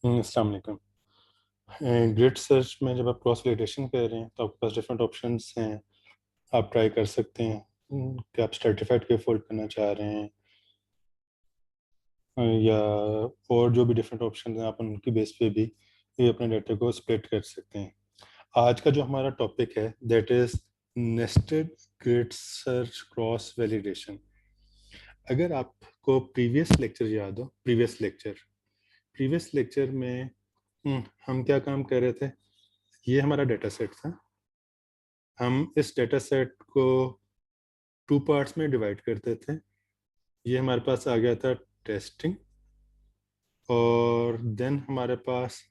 अस्सलाम वालेकुम। Grid search में जब आप क्रॉस वैलिडेशन कर रहे हैं तो आपके पास डिफरेंट ऑप्शंस हैं। आप ट्राई कर सकते हैं कि आप स्ट्रेटिफाइड के फोल्ड करना चाह रहे हैं, या और जो भी डिफरेंट ऑप्शन हैं आप उनकी बेस पे भी ये अपने डाटा को स्प्लिट कर सकते हैं। आज का जो हमारा टॉपिक है that is nested grid search cross validation. अगर आपको प्रीवियस लेक्चर याद हो, प्रीवियस लेक्चर में हम क्या काम कर रहे थे। ये हमारा डेटा सेट था। हम इस डेटा सेट को टू पार्ट्स में डिवाइड करते थे। ये हमारे पास आ गया था टेस्टिंग, और देन हमारे पास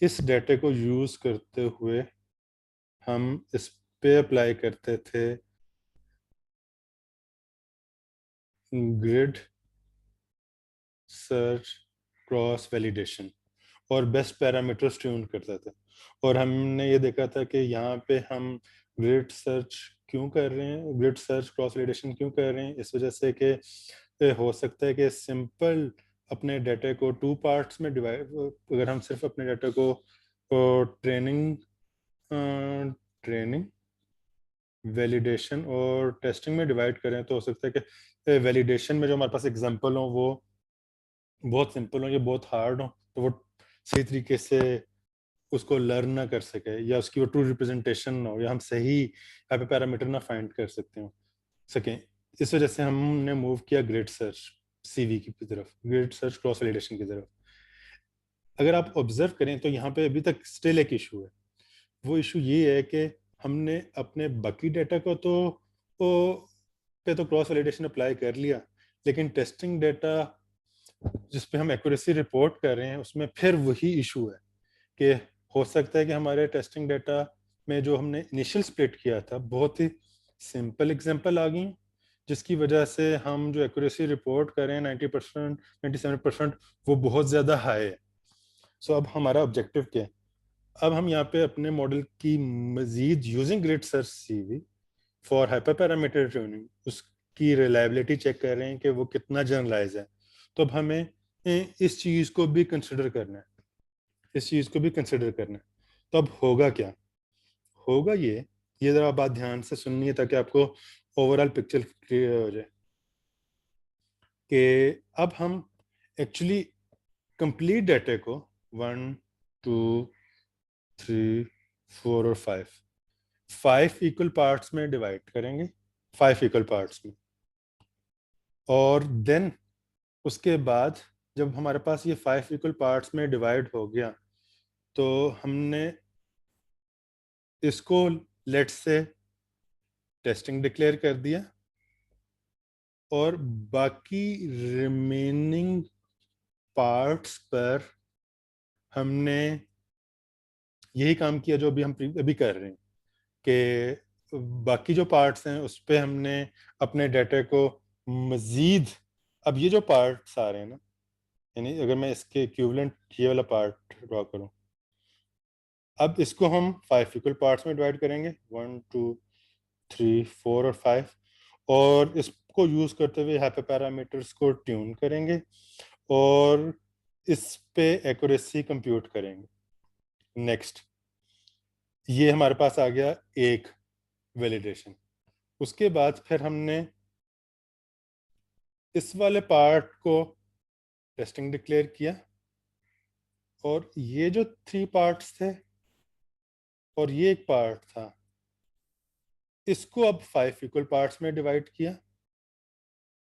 इस डेटे को यूज करते हुए हम इस पे अप्लाई करते थे ग्रिड सर्च क्रॉस वैलिडेशन, और बेस्ट पैरामीटर्स ट्यून करते थे। और हमने ये देखा था कि यहाँ पे हम ग्रिड सर्च क्यों कर रहे हैं, ग्रिड सर्च क्रॉस वैलिडेशन क्यों कर रहे हैं, इस वजह से कि हो सकता है कि सिंपल अपने डाटा को टू पार्ट्स में डिवाइड, अगर हम सिर्फ अपने डाटा को ट्रेनिंग ट्रेनिंग वैलिडेशन और टेस्टिंग में डिवाइड करें तो हो सकता है कि वैलिडेशन में जो हमारे पास एग्जांपल हो वो बहुत सिंपल हो या बहुत हार्ड हो, तो वो सही तरीके से उसको लर्न ना कर सके, या उसकी वो ट्रू रिप्रेजेंटेशन ना हो, या हम सही यहाँ पे पैरामीटर ना फाइंड कर सकें। इस वजह से हमने मूव किया ग्रिड सर्च सीवी की तरफ, ग्रिड सर्च क्रॉस वैलिडेशन की तरफ। अगर आप ऑब्जर्व करें तो यहाँ पे अभी तक स्टिल एक इशू है। वो इशू ये है कि हमने अपने बाकी डाटा को तो क्रॉस वैलिडेशन अप्लाई कर लिया, लेकिन टेस्टिंग डाटा जिस पे हम एक्यूरेसी रिपोर्ट कर रहे हैं उसमें फिर वही इशू है कि हो सकता है कि हमारे टेस्टिंग डाटा में जो हमने इनिशियल स्प्लिट किया था बहुत ही सिंपल एग्जांपल आ गई, जिसकी वजह से हम जो एक्यूरेसी रिपोर्ट कर रहे हैं 90%, 97%, वो बहुत ज़्यादा हाई है। सो अब हमारा ऑब्जेक्टिव क्या है? अब हम यहाँ पे अपने मॉडल की मजीद using grid search CV for hyper parameter tuning उसकी रिलायबिलिटी चेक कर रहे हैं कि वो कितना जनरलाइज है। तो अब हमें इस चीज़ को भी कंसिडर करना है, इस चीज़ को भी कंसिडर करना है। तो अब होगा क्या? होगा ये ज़रा बात ध्यान से सुननी है ताकि आपको ओवरऑल पिक्चर क्लियर हो जाए कि अब हम एक्चुअली कंप्लीट डाटा को 1, 2, 3, 4 और 5 इक्वल पार्ट्स में डिवाइड करेंगे, 5 इक्वल पार्ट्स में। और देन उसके बाद जब हमारे पास ये 5 इक्वल पार्ट्स में डिवाइड हो गया तो हमने इसको लेट्स से टेस्टिंग डिक्लेयर कर दिया, और बाकी रिमेनिंग पार्ट्स पर हमने यही काम किया जो अभी हम अभी कर रहे हैं कि बाकी जो पार्ट्स हैं उस पे हमने अपने डाटा को मजीद, अब ये जो पार्ट्स आ रहे हैं ना, यानी अगर मैं इसके इक्विवेलेंट ये वाला पार्ट ड्रॉ करूं, अब इसको हम 5 इक्वल पार्ट्स में डिवाइड करेंगे, 1, 2, 3, 4 और 5, और इसको यूज करते हुए यहाँ पे पैरामीटर्स को ट्यून करेंगे और इस पे एक्यूरेसी कंप्यूट करेंगे। नेक्स्ट, ये हमारे पास आ गया एक वैलिडेशन। उसके बाद फिर हमने इस वाले पार्ट को टेस्टिंग डिक्लेयर किया, और ये जो 3 पार्ट्स थे और ये एक पार्ट था, इसको अब 5 इक्वल पार्ट्स में डिवाइड किया,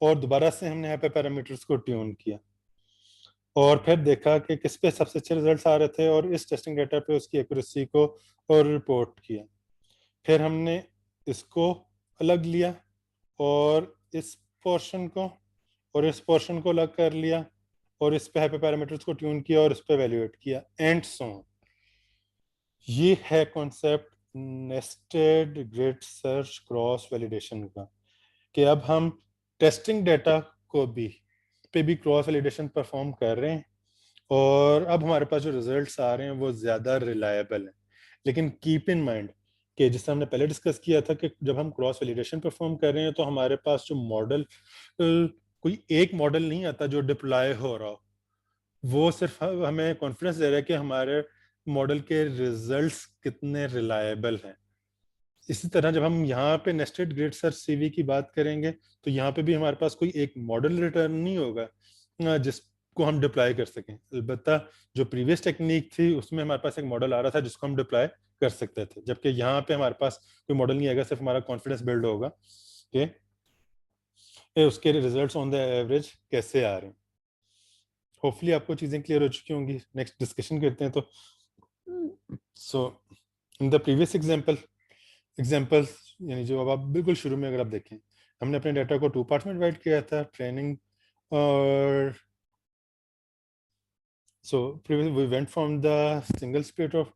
और दोबारा से हमने यहाँ पे पैरामीटर्स को ट्यून किया, और फिर देखा कि किस पे सबसे अच्छे रिजल्ट्स आ रहे थे, और इस टेस्टिंग डेटा पे उसकी एक्यूरेसी को और रिपोर्ट किया। फिर हमने इसको अलग लिया, और इस पोर्शन को और इस पोर्शन को अलग कर लिया, और इस पे हाइपर पैरामीटर्स को ट्यून किया और इस पे एवेल्युएट किया, एंड सो ऑन। ये है concept nested grid search cross validation का, कि अब हम टेस्टिंग डेटा को भी क्रॉस वैलिडेशन परफॉर्म कर रहे हैं, और अब हमारे पास जो रिजल्ट्स आ रहे हैं वो ज़्यादा रिलायबल हैं। लेकिन कीप इन माइंड कि जिससे हमने पहले डिस्कस किया था कि जब हम क्रॉस वैलिडेशन परफॉर्म कर रहे हैं तो हमारे पास जो मॉडल कोई एक मॉडल नहीं आता जो डिप्लॉय हो रहा हो, वो सिर्फ हमें कॉन्फिडेंस दे रहा है कि हमारे मॉडल के रिजल्ट्स कितने रिलायबल हैं। इसी तरह जब हम यहाँ पे नेस्टेड ग्रिड सर्च सीवी की बात करेंगे तो यहाँ पे भी हमारे पास कोई एक मॉडल रिटर्न नहीं होगा जिसको हम डिप्लॉय कर सकें। अलबत्ता जो प्रीवियस टेक्निक थी उसमें हमारे पास एक मॉडल आ रहा था जिसको हम डिप्लॉय कर सकते थे, जबकि यहाँ पे हमारे पास कोई मॉडल नहीं आएगा, सिर्फ हमारा कॉन्फिडेंस बिल्ड होगा कि उसके रिजल्ट्स ऑन द एवरेज कैसे आ रहे हैं। होपफुली आपको चीज़ें क्लियर हो चुकी होंगी। नेक्स्ट डिस्कशन करते हैं। तो सो इन द प्रीवियस एग्जाम्पल यानी जो अब आप बिल्कुल शुरू में अगर आप देखें, हमने अपने डाटा को 2 पार्ट्स में डिवाइड किया था, ट्रेनिंग और so previously we went from the single split of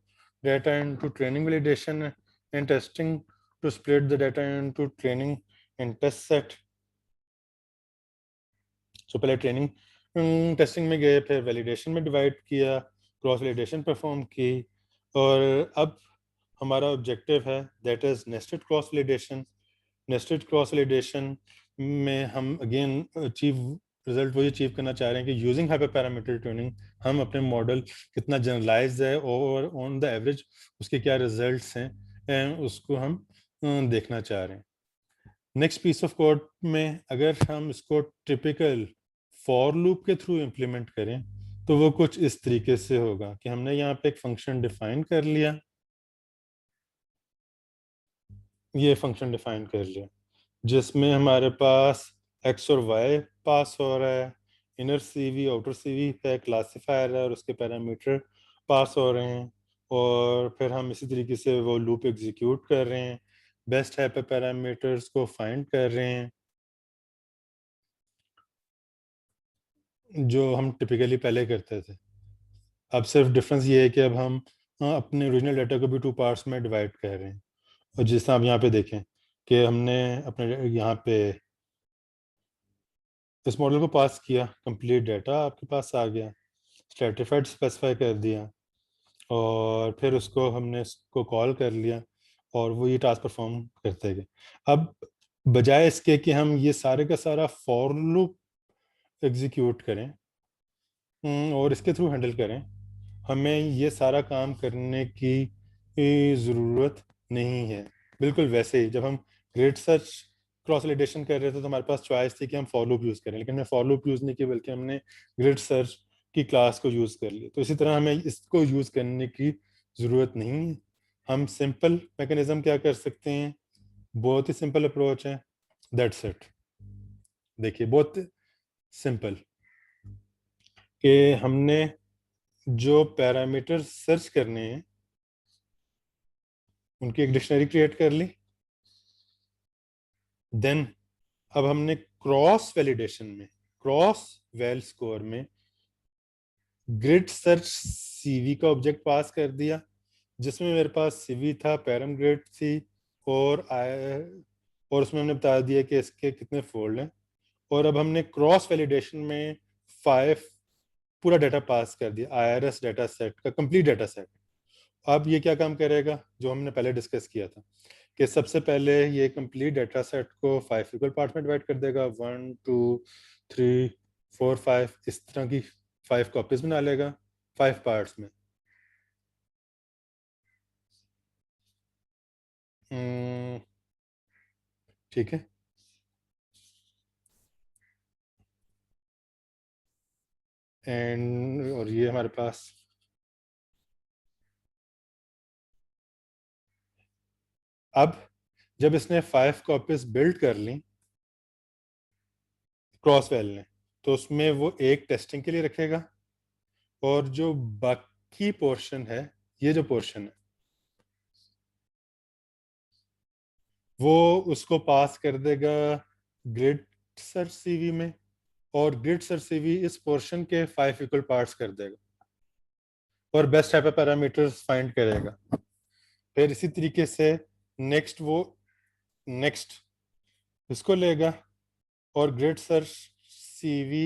data into training validation and testing to split the data into training and test set. So पहले ट्रेनिंग टेस्टिंग में गए, फिर validation में divide किया, cross validation perform की, और अब हमारा ऑब्जेक्टिव है that is nested cross validation. Nested cross validation में हम अगेन रिजल्ट वही अचीव करना चाह रहे हैं कि यूजिंग हाइपर पैरामीटर ट्यूनिंग हम अपने मॉडल कितना जनरलाइज है और ऑन द एवरेज उसके क्या रिजल्ट्स हैं उसको हम देखना चाह रहे हैं। नेक्स्ट पीस ऑफ कोड में अगर हम इसको टिपिकल फॉर लूप के थ्रू इम्प्लीमेंट करें तो वो कुछ इस तरीके से होगा कि हमने यहाँ पे एक फंक्शन डिफाइन कर लिया, ये फंक्शन डिफाइन कर लिया जिसमें हमारे पास x और y पास हो रहा है, इनर सीवी आउटर सीवी है, क्लासिफायर है और उसके पैरामीटर पास हो रहे हैं, और फिर हम इसी तरीके से वो लूप एग्जीक्यूट कर रहे हैं, बेस्ट है पे पैरामीटर्स को फाइंड कर रहे हैं, जो हम टिपिकली पहले करते थे। अब सिर्फ डिफरेंस ये है कि अब हम अपने ओरिजिनल डाटा को भी 2 पार्ट्स में डिवाइड कर रहे हैं। और जिस तरह आप यहाँ पे देखें कि हमने अपने यहाँ पे इस मॉडल को पास किया, कंप्लीट डाटा आपके पास आ गया, स्ट्रेटिफाइड स्पेसिफाई कर दिया और फिर उसको हमने इसको कॉल कर लिया और वो ये टास्क परफॉर्म करते गए। अब बजाय इसके कि हम ये सारे का सारा फॉर लूप एग्जीक्यूट करें और इसके थ्रू हैंडल करें, हमें ये सारा काम करने की ज़रूरत नहीं है। बिल्कुल वैसे ही जब हम ग्रिड सर्च क्रॉस वैलिडेशन कर रहे थे तो हमारे पास चॉइस थी कि हम फॉर लूप यूज़ करें, लेकिन हमने फॉर लूप यूज़ नहीं किया बल्कि हमने ग्रिड सर्च की क्लास को यूज़ कर लिया। तो इसी तरह हमें इसको यूज़ करने की ज़रूरत नहीं है। हम सिंपल मैकेनिज्म क्या कर सकते हैं, बहुत ही सिंपल अप्रोच है, दैट्स इट। देखिए बहुत सिंपल कि हमने जो पैरामीटर सर्च करने हैं उनकी एक डिक्शनरी क्रिएट कर ली। देन अब हमने क्रॉस वैलिडेशन में, क्रॉस वैल स्कोर में ग्रिड सर्च सीवी का ऑब्जेक्ट पास कर दिया जिसमें मेरे पास सीवी था, पैरम ग्रिड थी और उसमें हमने बता दिया कि इसके कितने फोल्ड हैं। और अब हमने क्रॉस वैलिडेशन में 5 पूरा डाटा पास कर दिया, IRS डाटा सेट का कंप्लीट डाटा सेट। अब ये क्या काम करेगा जो हमने पहले डिस्कस किया था कि सबसे पहले ये कंप्लीट डाटा सेट को 5 इक्वल पार्ट में डिवाइड कर देगा, 1 2 3 4 5 इस तरह की 5 कॉपीज बना लेगा 5 पार्ट्स में। ठीक है, एंड और ये हमारे पास अब जब इसने 5 कॉपीज बिल्ड कर ली क्रॉस वैल ने, तो उसमें वो एक टेस्टिंग के लिए रखेगा और जो बाकी पोर्शन है, ये जो पोर्शन है वो उसको पास कर देगा ग्रिड सर्च सीवी में, और ग्रिड सर्च सीवी इस पोर्शन के 5 इक्वल पार्ट्स कर देगा और best type of parameters find करेगा। फिर इसी तरीके से नेक्स्ट वो नेक्स्ट इसको लेगा और ग्रिड सर्च सीवी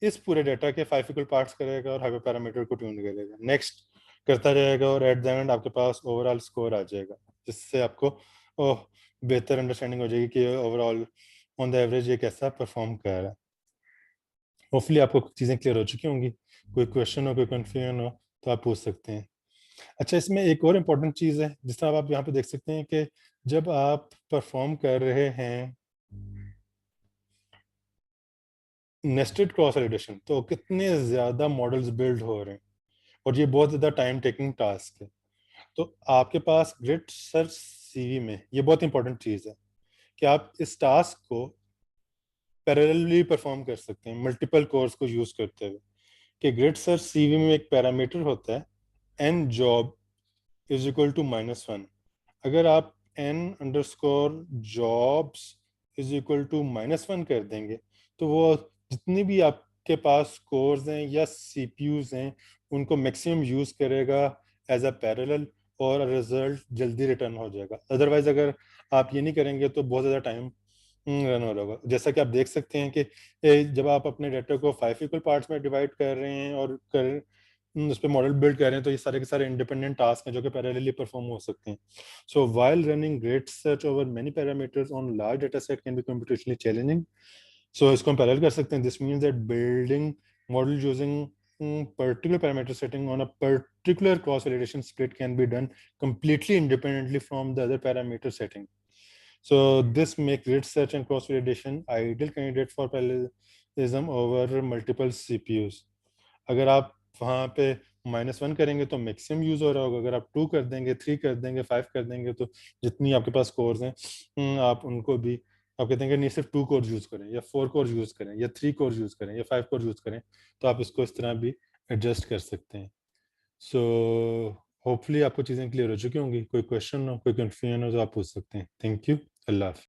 इस पूरे डाटा के 5 इक्वल पार्ट्स करेगा और हाइपर पैरामीटर को ट्यून करेगा, नेक्स्ट करता रहेगा और एट द एंड आपके पास ओवरऑल स्कोर आ जाएगा जिससे आपको बेहतर अंडरस्टैंडिंग हो जाएगी कि ओवरऑल ऑन द एवरेज ये कैसा परफॉर्म कर रहा है। होपफुली आपको चीज़ें क्लियर हो चुकी होंगी। कोई क्वेश्चन हो, कोई कन्फ्यूजन हो तो आप पूछ सकते हैं। अच्छा, इसमें एक और इम्पॉर्टेंट चीज़ है, जिस तरह आप यहाँ पे देख सकते हैं कि जब आप परफॉर्म कर रहे हैं नेस्टेड क्रॉस वैलिडेशन, तो कितने ज़्यादा मॉडल्स बिल्ड हो रहे हैं और ये बहुत ज़्यादा टाइम टेकिंग टास्क है। तो आपके पास ग्रिड सर्च सीवी में ये बहुत इंपॉर्टेंट चीज़ है कि आप इस टास्क को पैरेलली परफॉर्म कर सकते हैं मल्टीपल कोर्स को यूज़ करते हुए। कि ग्रिड सर्च सीवी में एक पैरामीटर होता है n job is equal to -1। अगर आप n underscore jobs is equal to -1 कर देंगे तो वो जितनी भी आपके पास कोर्स हैं या सीपीयूज हैं उनको मैक्सिमम यूज करेगा एज अ पैरेलल, और रिजल्ट जल्दी रिटर्न हो जाएगा। अदरवाइज अगर आप ये नहीं करेंगे तो बहुत ज़्यादा टाइम रन हो रहा होगा। जैसा कि आप देख सकते हैं कि जब आप अपने डाटा को 5 इक्वल पार्ट्स में डिवाइड कर रहे हैं और उस पर मॉडल बिल्ड कर रहे हैं, तो ये सारे के सारे इंडिपेंडेंट टास्क हैं जो कि पैरेलली परफॉर्म हो सकते हैं। So while running grid search over many parameters on large data set can be computationally challenging. So इसको हम पैरेलल कर सकते हैं। This means that building model using particular parameter setting on a particular cross validation split can be done completely independently from the other parameter setting. So this makes grid search and cross validation ideal candidate for parallelism over multiple CPUs. अगर आप वहाँ पे -1 करेंगे तो maximum use हो रहा होगा। अगर आप 2 कर देंगे, 3 कर देंगे, 5 कर देंगे तो जितनी आपके पास कोर्स हैं आप उनको भी आप कहते हैं कि नहीं सिर्फ 2 कोर यूज करें या 4 कोर यूज करें या 3 कोर यूज करें या 5 कोर यूज करें, तो आप इसको इस तरह भी एडजस्ट कर सकते हैं। सो होपफुली आपको चीज़ें क्लियर हो चुकी होंगी। कोई क्वेश्चन हो, कोई कंफ्यूजन हो तो आप पूछ सकते हैं। Thank you. अल्लाह हाफ़िज़।